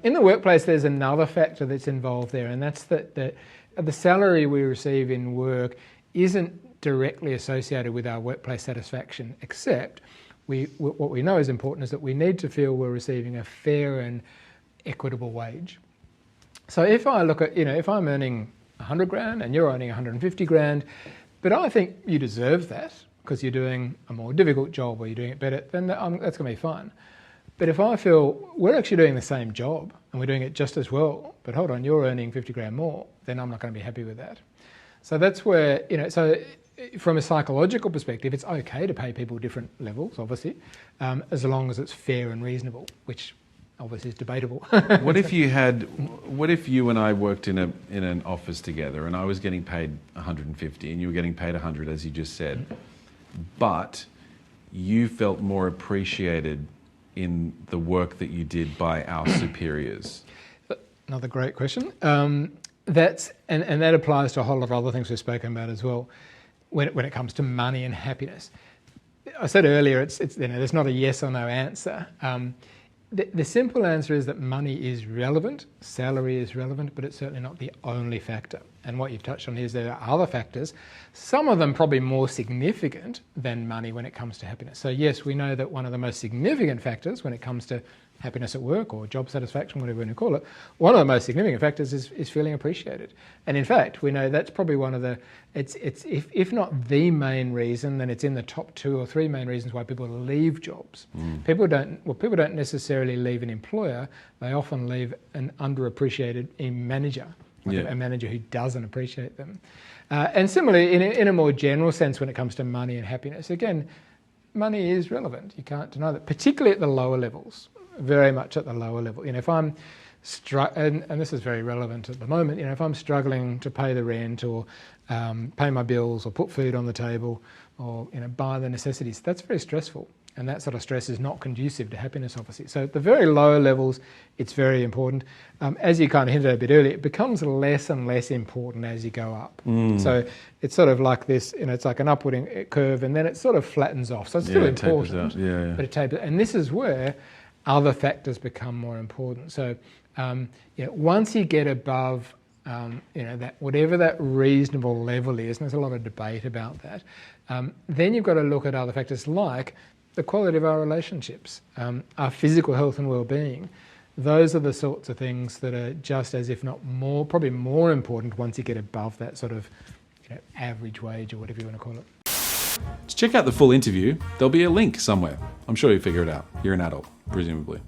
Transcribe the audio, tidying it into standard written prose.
In the workplace, there's another factor that's involved there, and that's that the salary we receive in work isn't directly associated with our workplace satisfaction, except what we know is important is that we need to feel we're receiving a fair and equitable wage. So if I look at, if I'm earning 100 grand and you're earning 150 grand, but I think you deserve that because you're doing a more difficult job or you're doing it better, then that's going to be fine. But if I feel we're actually doing the same job and we're doing it just as well, but hold on, you're earning 50 grand more, then I'm not going to be happy with that. So that's where, so from a psychological perspective, it's okay to pay people different levels, obviously, as long as it's fair and reasonable, which obviously is debatable. What if you and I worked in an office together and I was getting paid 150 and you were getting paid 100, as you just said, but you felt more appreciated in the work that you did by our superiors? Another great question. That applies to a whole lot of other things we've spoken about as well when it comes to money and happiness. I said earlier, it's there's not a yes or no answer. The simple answer is that money is relevant, salary is relevant, but it's certainly not the only factor. And what you've touched on here is there are other factors, some of them probably more significant than money when it comes to happiness. So yes, we know that one of the most significant factors when it comes to happiness at work or job satisfaction, whatever you want to call it, one of the most significant factors is feeling appreciated. And in fact, we know that's probably one of the, if not the main reason, then it's in the top 2 or 3 main reasons why people leave jobs. People don't necessarily leave an employer, they often leave an underappreciated manager, a manager who doesn't appreciate them. And similarly, in a more general sense when it comes to money and happiness, again, money is relevant, you can't deny that, particularly at the lower levels. Very much at the lower level. If I'm and this is very relevant at the moment, if I'm struggling to pay the rent or pay my bills or put food on the table or buy the necessities, that's very stressful. And that sort of stress is not conducive to happiness, obviously. So at the very lower levels, it's very important. As you kind of hinted at a bit earlier, it becomes less and less important as you go up. So it's sort of like this, it's like an upward curve, and then it sort of flattens off. So it's still important, but it tapers. And this is where other factors become more important. So, once you get above, that whatever that reasonable level is, and there's a lot of debate about that, then you've got to look at other factors like the quality of our relationships, our physical health and well-being. Those are the sorts of things that are just as, if not more, probably more important once you get above that sort of, average wage or whatever you want to call it. To check out the full interview, there'll be a link somewhere. I'm sure you'll figure it out. You're an adult, presumably.